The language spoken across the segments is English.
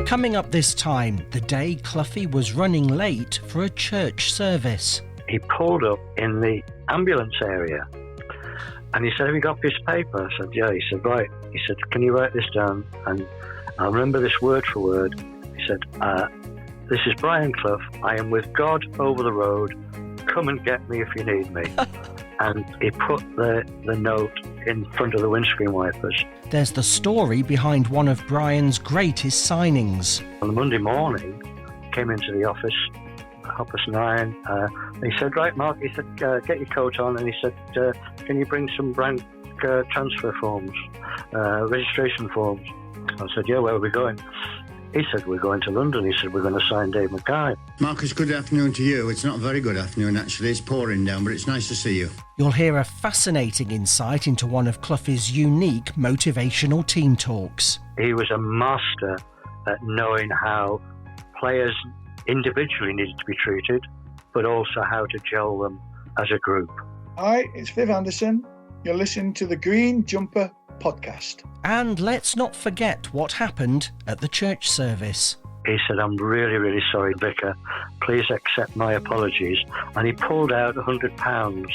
Coming up this time, the day Cloughie was running late for a church service. He pulled up in the ambulance area and he said, "Have you got a piece of paper?" I said, "Yeah." He said, "Right." He said, "Can you write this down?" And I remember this word for word. He said, "This is Brian Clough. I am with God over the road. Come and get me if you need me." And he put the note in front of the windscreen wipers. There's the story behind one of Brian's greatest signings. On the Monday morning, came into the office, 9:30. He said, "Right, Mark," he said, "get your coat on." And he said, "Can you bring some bank transfer forms, registration forms?" I said, "Yeah, where are we going?" He said, "We're going to London." He said, "We're going to sign Dave Mackay." Marcus, good afternoon to you. It's not a very good afternoon, actually. It's pouring down, but it's nice to see you. You'll hear a fascinating insight into one of Cloughie's unique motivational team talks. He was a master at knowing how players individually needed to be treated, but also how to gel them as a group. Hi, it's Viv Anderson. You're listening to the Green Jumper podcast. And let's not forget what happened at the church service. He said, "I'm really, really sorry, Vicar. Please accept my apologies." And he pulled out £100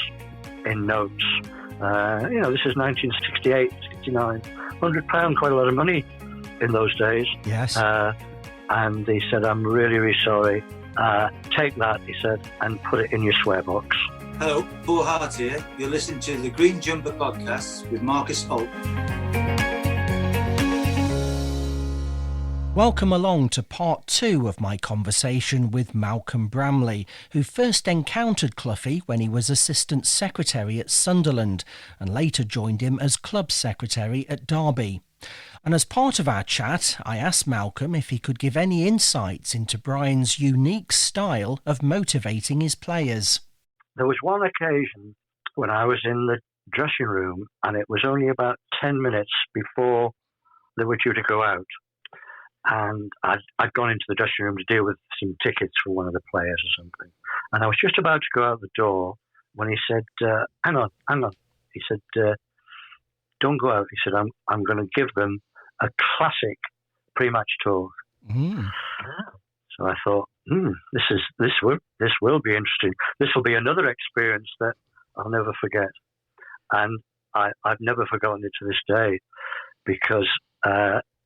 in notes. This is 1968, 69. £100, quite a lot of money in those days. Yes. And he said, "I'm really, really sorry. Take that," he said, "and put it in your swear box." Hello, Paul Hart here. You're listening to the Green Jumper podcast with Marcus Alton. Welcome along to part 2 of my conversation with Malcolm Bramley, who first encountered Cloughie when he was assistant secretary at Sunderland and later joined him as club secretary at Derby. And as part of our chat, I asked Malcolm if he could give any insights into Brian's unique style of motivating his players. There was one occasion when I was in the dressing room and it was only about 10 minutes before they were due to go out. And I'd gone into the dressing room to deal with some tickets for one of the players or something. And I was just about to go out the door when he said, hang on. He said, "Don't go out." He said, I'm going to give them a classic pre-match talk. Mm. So I thought, this will be interesting. This will be another experience that I'll never forget. And I've never forgotten it to this day, because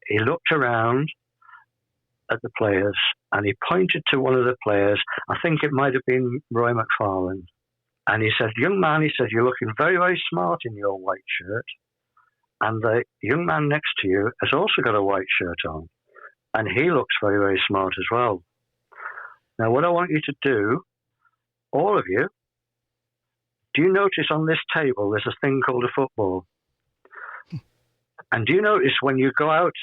he looked around at the players and he pointed to one of the players. I think it might have been Roy McFarlane. And he said, "Young man," he said, "you're looking very, very smart in your white shirt. And the young man next to you has also got a white shirt on. And he looks very, very smart as well. Now, what I want you to do, all of you, do you notice on this table there's a thing called a football? And do you notice when you go out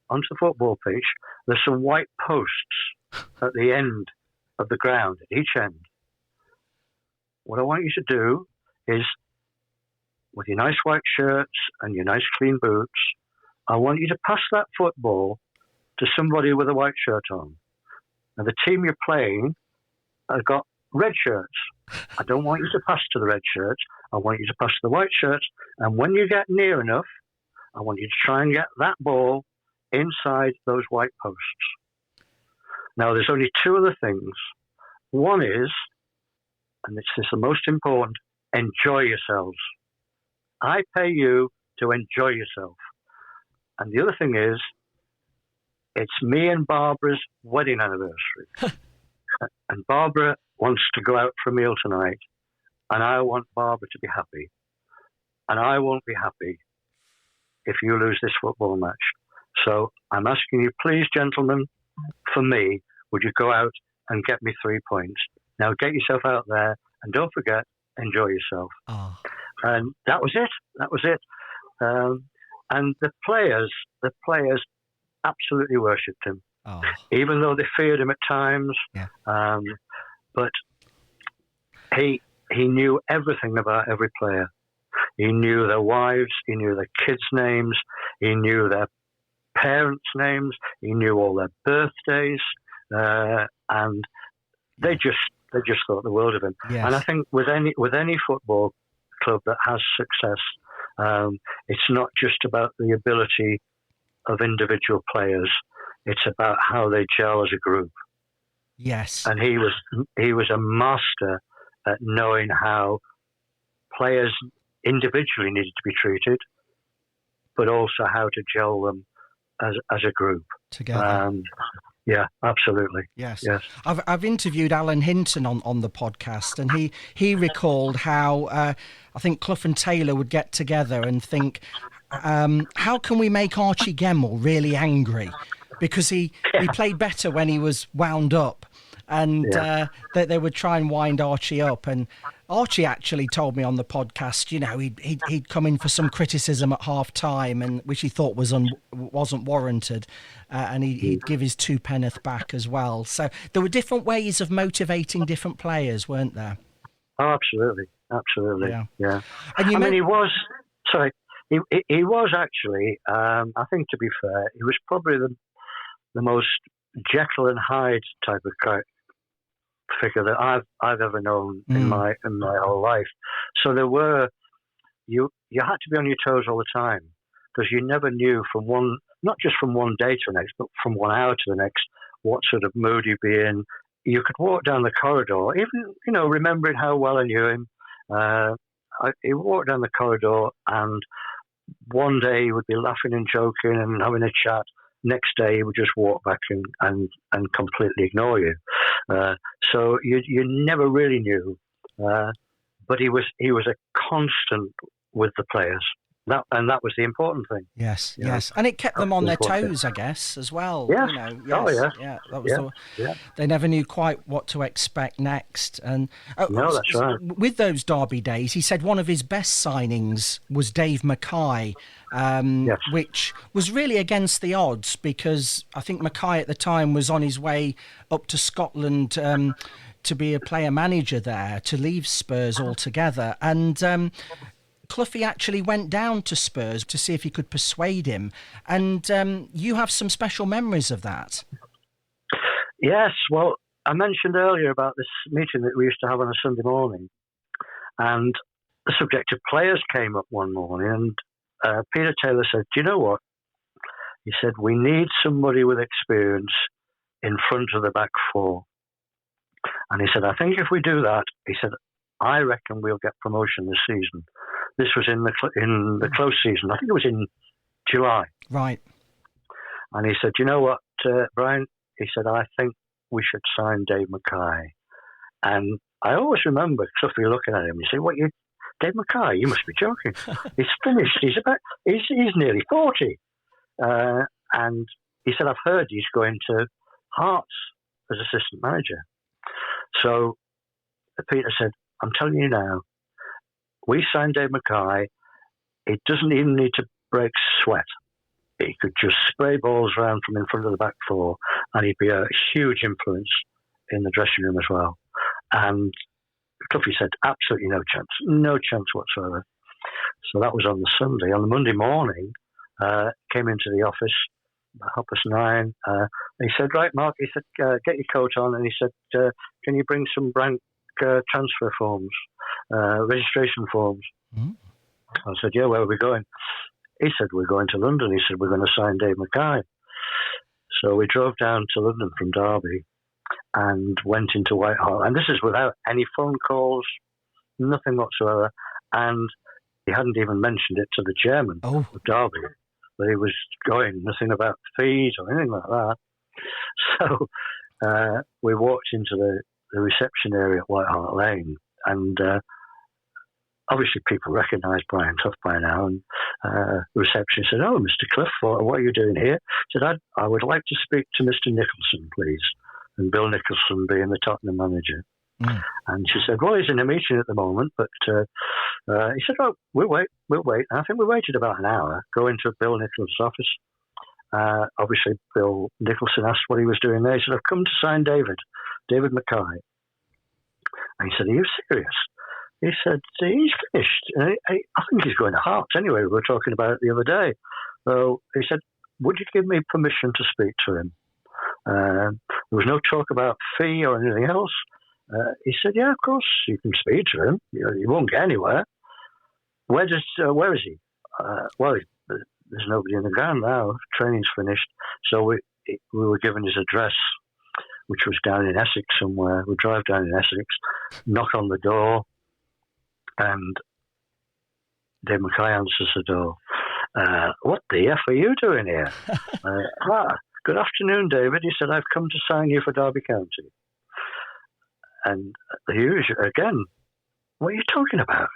onto the football pitch, there's some white posts at the end of the ground, at each end? What I want you to do is, with your nice white shirts and your nice clean boots, I want you to pass that football to somebody with a white shirt on. Now, the team you're playing have got red shirts. I don't want you to pass to the red shirts. I want you to pass to the white shirts. And when you get near enough, I want you to try and get that ball inside those white posts. Now, there's only two other things. One is, and this is the most important, enjoy yourselves. I pay you to enjoy yourself. And the other thing is, it's me and Barbara's wedding anniversary. And Barbara wants to go out for a meal tonight. And I want Barbara to be happy. And I won't be happy if you lose this football match. So I'm asking you, please, gentlemen, for me, would you go out and get me 3 points? Now get yourself out there and don't forget, enjoy yourself. Oh. And that was it. And the players absolutely worshipped him, even though they feared him at times. Yeah. But he knew everything about every player. He knew their wives, he knew their kids' names, he knew their parents' names, he knew all their birthdays, and they just thought the world of him. Yes. And I think with any football club that has success, it's not just about the ability of individual players. It's about how they gel as a group. Yes. And he was a master at knowing how players individually needed to be treated, but also how to gel them as a group together. Yeah, absolutely. Yes. Yes. I've interviewed Alan Hinton on the podcast, and he recalled how I think Clough and Taylor would get together and think, how can we make Archie Gemmell really angry? Because he played better when he was wound up. And they would try and wind Archie up. And Archie actually told me on the podcast, he'd come in for some criticism at half time, and which he thought wasn't warranted, and he'd give his 2 penneth back as well. So there were different ways of motivating different players, weren't there? Oh, absolutely. Yeah. And he was actually, I think, to be fair, he was probably the most Jekyll and Hyde type of figure that I've ever known in my whole life. So there were you had to be on your toes all the time, because you never knew not just from one day to the next, but from 1 hour to the next, what sort of mood you'd be in. You could walk down the corridor, even remembering how well I knew him. He walked down the corridor, and one day he would be laughing and joking and having a chat. Next day he would just walk back and completely ignore you. So you never really knew. But he was a constant with the players. That was the important thing. Yes. And it kept them on their toes, I guess, as well. Yes. Yeah. That was they never knew quite what to expect next. And no, that's right. With those Derby days, he said one of his best signings was Dave Mackay, which was really against the odds, because I think Mackay at the time was on his way up to Scotland to be a player manager there, to leave Spurs altogether. And Cloughie actually went down to Spurs to see if he could persuade him. And you have some special memories of that. Yes, well, I mentioned earlier about this meeting that we used to have on a Sunday morning. And the subject of players came up one morning, and Peter Taylor said, "Do you know what?" He said, "We need somebody with experience in front of the back four." And he said, "I think if we do that," he said, "I reckon we'll get promotion this season." This was in the close season. I think it was in July. Right. And he said, "You know what, Brian?" He said, "I think we should sign Dave Mackay." And I always remember Cloughie looking at him. He said, "What, Dave Mackay? You must be joking. He's finished. He's nearly 40." And he said, "I've heard he's going to Hearts as assistant manager." So Peter said, "I'm telling you now, we signed Dave Mackay. It doesn't even need to break sweat. He could just spray balls around from in front of the back four, and he'd be a huge influence in the dressing room as well." And Cloughie said, "Absolutely no chance whatsoever." So that was on the Sunday. On the Monday morning, came into the office at 9:30. He said, "Right, Mark," he said, "get your coat on." And he said, "Can you bring some blank transfer forms, registration forms?" Mm. I said, "Yeah, where are we going?" He said, "We're going to London." He said, "We're going to sign Dave Mackay." So we drove down to London from Derby and went into Whitehall. And this is without any phone calls, nothing whatsoever. And he hadn't even mentioned it to the chairman of Derby, that he was going, nothing about fees or anything like that. So we walked into the reception area at White Hart Lane, and obviously people recognised Brian Clough by now, and the receptionist said, "Oh, Mr Clough, what are you doing here?" He said, I would like to speak to Mr Nicholson, please." And Bill Nicholson being the Tottenham manager. Mm. And she said, "Well, he's in a meeting at the moment," but he said, "Oh, we'll wait. And I think we waited about an hour, going to Bill Nicholson's office. Obviously, Bill Nicholson asked what he was doing there. He said, "I've come to sign David Mackay." And he said, "Are you serious?" He said, "He's finished. I think he's going to Hearts anyway. We were talking about it the other day." So he said, "Would you give me permission to speak to him?" There was no talk about fee or anything else. He said, "Yeah, of course, you can speak to him. You won't get anywhere." Where is he? Well, there's nobody in the ground now. Training's finished. So we were given his address, which was down in Essex somewhere. We drive down in Essex, knock on the door, and Dave Mackay answers the door. What the F are you doing here? Good afternoon, David. He said, I've come to sign you for Derby County. And again, what are you talking about?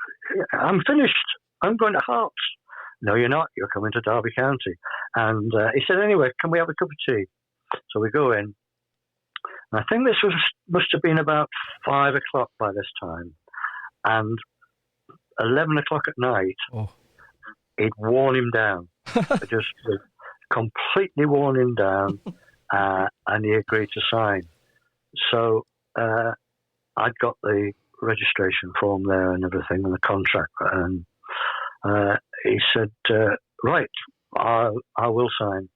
I'm finished. I'm going to Hearts. No, you're not. You're coming to Derby County. And he said, anyway, can we have a cup of tea? So we go in. And I think this must have been about 5 o'clock by this time. And 11 o'clock at night, he'd worn him down. Just completely worn him down. And he agreed to sign. So I'd got the registration form there and everything, and the contract. And he said, right, I will sign.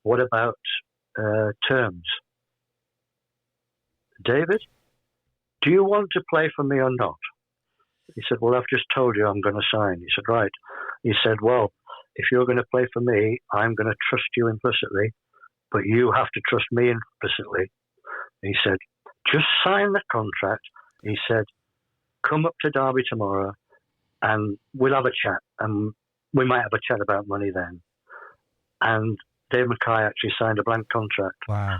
What about terms? David, do you want to play for me or not? He said, well, I've just told you I'm going to sign. He said, right. He said, well, if you're going to play for me, I'm going to trust you implicitly, but you have to trust me implicitly. He said, just sign the contract. He said, come up to Derby tomorrow and we'll have a chat. And we might have a chat about money then. And Dave Mackay actually signed a blank contract. Wow.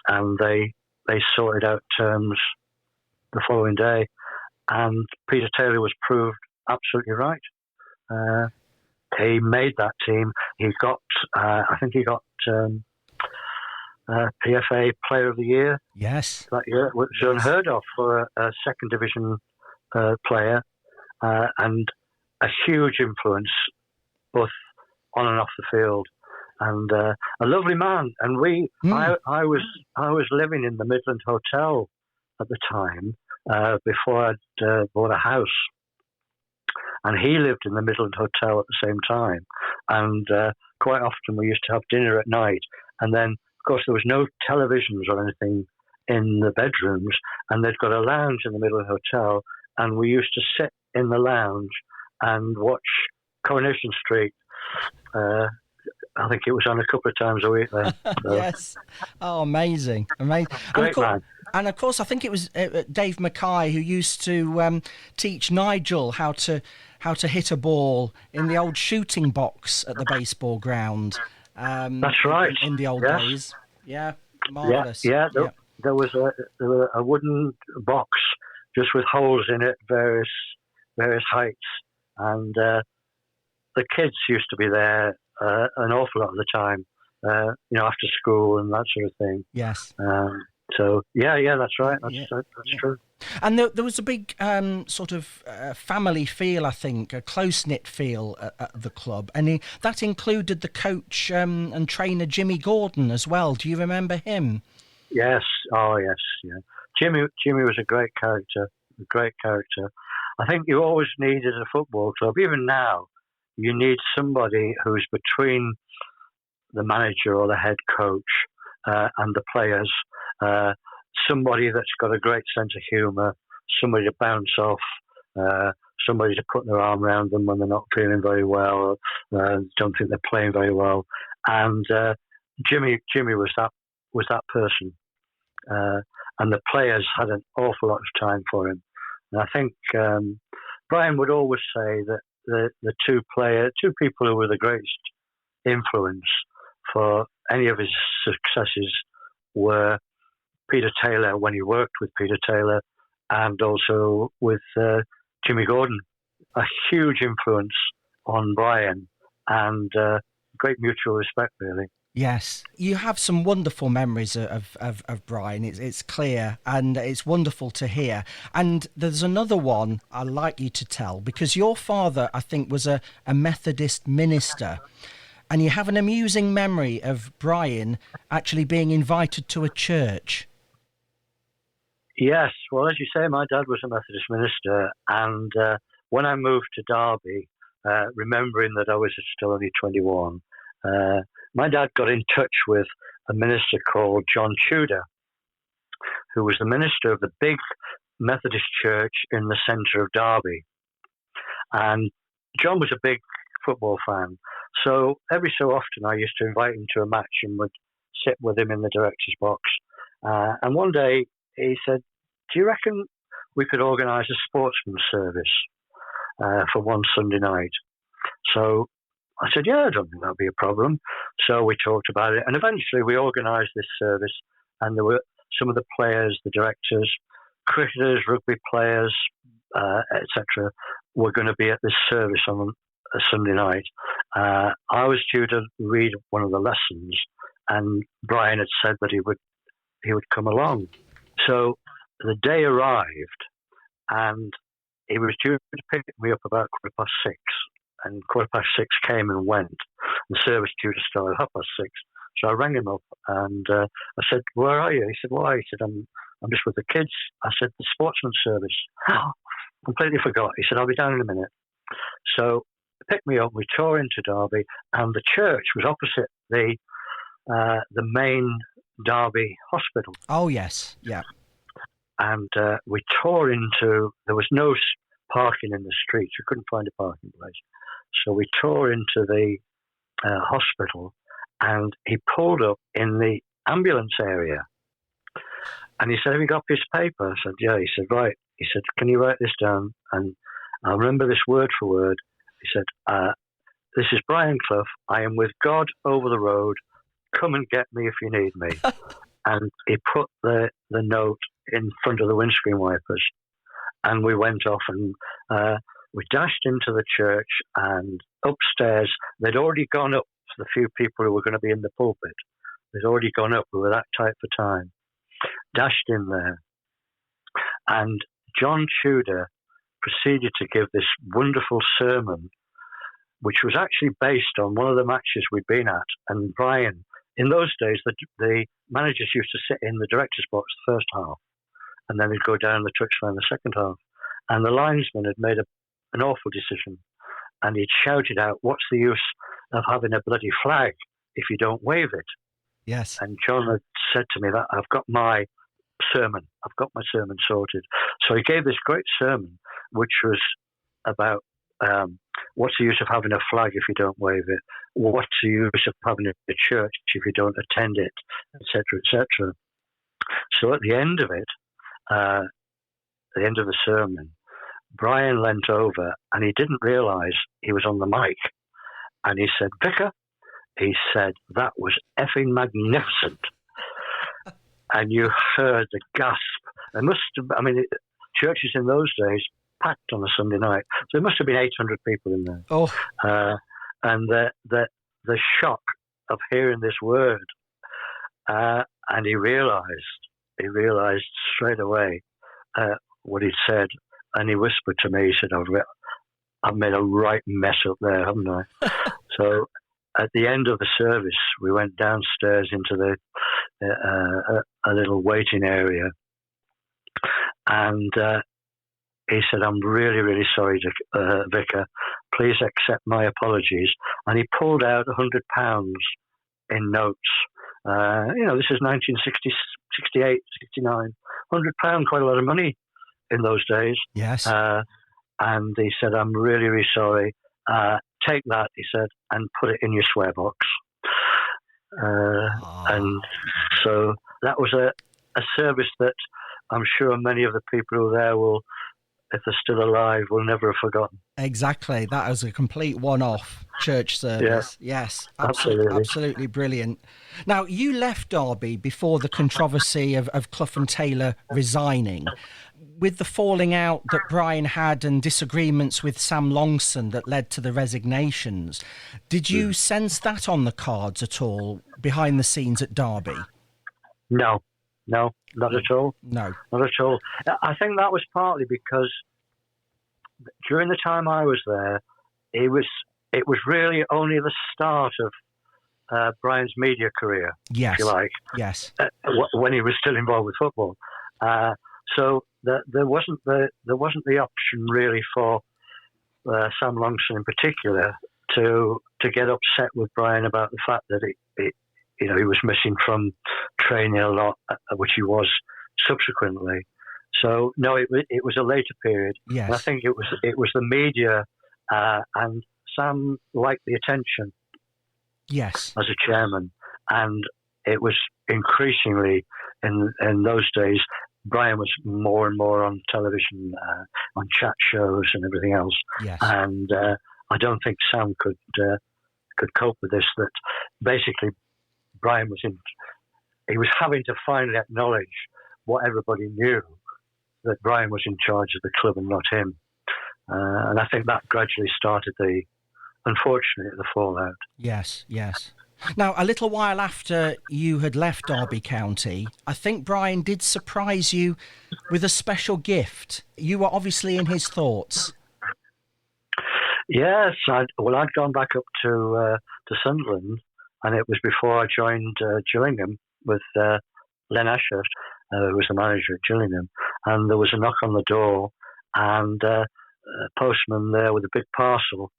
And they sorted out terms the following day. And Peter Taylor was proved absolutely right. He made that team. He got, I think he got PFA Player of the Year. Yes. That year, which was unheard of for a second division player, and a huge influence both on and off the field, and a lovely man. And I was living in the Midland Hotel at the time before I'd bought a house, and he lived in the Midland Hotel at the same time. And quite often we used to have dinner at night, and then of course there was no televisions or anything in the bedrooms, and they'd got a lounge in the Midland Hotel, and we used to sit in the lounge and watch Coronation Street. I think it was on a couple of times a week then. So. Yes. Oh, amazing. Great man. And of course, I think it was Dave Mackay who used to teach Nigel how to hit a ball in the old shooting box at the baseball ground. That's right. In the old days. Yeah, marvellous. Yeah. There was a wooden box just with holes in it, various heights. And the kids used to be there an awful lot of the time, after school and that sort of thing. Yes. So yeah, that's right. That's true. And there was a big sort of family feel, I think, a close-knit feel at the club, and that included the coach and trainer Jimmy Gordon as well. Do you remember him? Yes. Oh, yes. Yeah. Jimmy was a great character. I think you always needed a football club. Even now, you need somebody who's between the manager or the head coach and the players. Somebody that's got a great sense of humour, somebody to bounce off, somebody to put their arm around them when they're not feeling very well, don't think they're playing very well. And Jimmy was that person. And the players had an awful lot of time for him. And I think Brian would always say that the two people who were the greatest influence for any of his successes were Peter Taylor, when he worked with Peter Taylor, and also with Jimmy Gordon. A huge influence on Brian, and great mutual respect, really. Yes, you have some wonderful memories of Brian. It's clear, and it's wonderful to hear. And there's another one I'd like you to tell, because your father, I think, was a Methodist minister, and you have an amusing memory of Brian actually being invited to a church. Yes, well, as you say, my dad was a Methodist minister, and when I moved to Derby, remembering that I was still only 21, my dad got in touch with a minister called John Tudor, who was the minister of the big Methodist church in the centre of Derby. And John was a big football fan, so every so often I used to invite him to a match, and sit with him in the director's box. And one day he said, "Do you reckon we could organise a sportsman service for one Sunday night?" So I said, "Yeah, I don't think that'll be a problem." So we talked about it, and eventually we organised this service, and there were some of the players, the directors, cricketers, rugby players, etc., were going to be at this service on a Sunday night. I was due to read one of the lessons, and Brian had said that he would come along. So the day arrived, and he was due to pick me up about 6:15, and 6:15 came and went. The service due to start at 6:30. So I rang him up, and I said, "Where are you?" He said, "Why?" He said, I'm just with the kids." I said, "The sportsman service." Oh, completely forgot. He said, "I'll be down in a minute." So he picked me up, we tore into Derby, and the church was opposite the main Derby hospital. Oh, yes, yeah. And we tore into, there was no parking in the streets. We couldn't find a parking place. So we tore into the hospital, and he pulled up in the ambulance area. And he said, "Have you got a piece of paper?" I said, "Yeah." He said, "Right." He said, "Can you write this down?" And I remember this word for word. He said, "This is Brian Clough. I am with God over the road. Come and get me if you need me." And he put the note in front of the windscreen wipers. And we went off, and we dashed into the church, and upstairs, they'd already gone up to the few people who were going to be in the pulpit. They'd already gone up. We were that tight for time. Dashed in there. And John Tudor proceeded to give this wonderful sermon, which was actually based on one of the matches we'd been at. And Brian, in those days, the managers used to sit in the director's box the first half, and then they'd go down the touchline the second half. And the linesman had made an awful decision, and he'd shouted out, "What's the use of having a bloody flag if you don't wave it?" Yes. And John had said to me that I've got my sermon sorted. So he gave this great sermon, which was about what's the use of having a flag if you don't wave it? What's the use of having a church if you don't attend it, etc., etc. So at the end of it, at the end of the sermon, Brian leant over, and he didn't realise he was on the mic, and he said, "Vicar," he said, "that was effing magnificent." And you heard the gasp. Churches in those days packed on a Sunday night, so there must have been 800 people in there. Oh, and the shock of hearing this word, and he realised straight away what he'd said, and he whispered to me. He said, "I've made a right mess up there, haven't I?" So at the end of the service, we went downstairs into a little waiting area, and he said, "I'm really, really sorry, Vicar. Please accept my apologies." And he pulled out £100 in notes. This is 1968, 69. £100, quite a lot of money in those days. yes. And he said, "I'm really, really sorry. Take that," he said, "and put it in your swear box." And so that was a service that I'm sure many of the people who were there will, if they're still alive, will never have forgotten. Exactly. That was a complete one-off church service. Yeah. Yes, absolutely. Absolutely brilliant. Now, you left Derby before the controversy of Clough and Taylor resigning. With the falling out that Brian had and disagreements with Sam Longson that led to the resignations, did you sense that on the cards at all behind the scenes at Derby? No, not at all. No. Not at all. I think that was partly because during the time I was there, it was really only the start of Brian's media career, yes. if you like. Yes. When he was still involved with football. So there wasn't the option really for Sam Longson in particular to get upset with Brian about the fact that he was missing from training a lot, which he was subsequently. So no, it was a later period. Yes. And I think it was the media, and Sam liked the attention. Yes. As a chairman, and it was increasingly in those days. Brian was more and more on television, on chat shows and everything else. Yes. And I don't think Sam could cope with this. That basically Brian he was having to finally acknowledge what everybody knew, that Brian was in charge of the club and not him. And I think that gradually started unfortunately, the fallout. Yes, yes. Now, a little while after you had left Derby County, I think Brian did surprise you with a special gift. You were obviously in his thoughts. Yes, I'd gone back up to Sunderland, and it was before I joined Gillingham with Len Ashurst, who was the manager at Gillingham, and there was a knock on the door, and a postman there with a big parcel,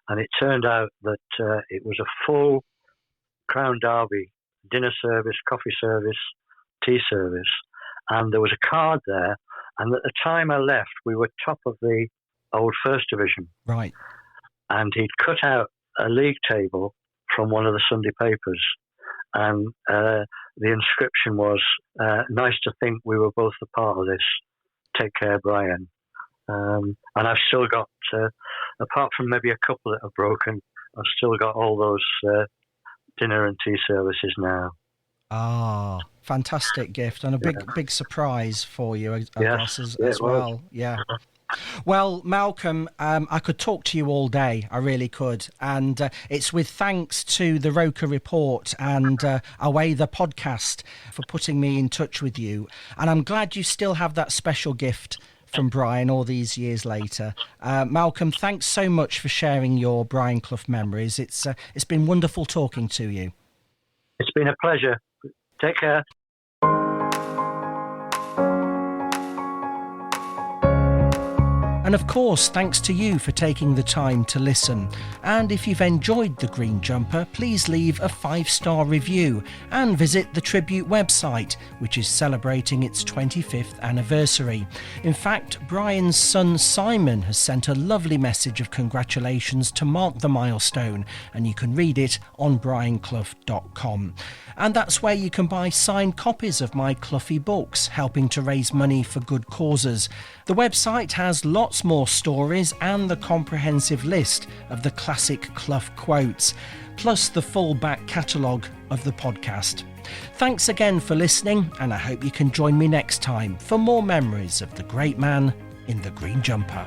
and it turned out that it was a full Crown Derby dinner service, coffee service, tea service, and there was a card there, and at the time I left, we were top of the old First Division. Right. And he'd cut out a league table from one of the Sunday papers, and the inscription was, "Nice to think we were both a part of this. Take care, Brian." And I've still got, apart from maybe a couple that are broken, I've still got all those dinner and tea services now. Ah, fantastic gift, and a big surprise for you, I guess, as well. Yeah. Well, Malcolm, I could talk to you all day. I really could. And it's with thanks to the Roker Report and Away the podcast for putting me in touch with you. And I'm glad you still have that special gift from Brian all these years later. Malcolm, thanks so much for sharing your Brian Clough memories. It's been wonderful talking to you. It's been a pleasure. Take care. And of course, thanks to you for taking the time to listen. And if you've enjoyed The Green Jumper, please leave a 5-star review and visit the Tribute website, which is celebrating its 25th anniversary. In fact, Brian's son Simon has sent a lovely message of congratulations to mark the milestone, and you can read it on brianclough.com. And that's where you can buy signed copies of my Cloughie books, helping to raise money for good causes. The website has lots more stories and the comprehensive list of the classic Clough quotes, plus the full back catalogue of the podcast. Thanks again for listening, and I hope you can join me next time for more memories of the great man in the green jumper.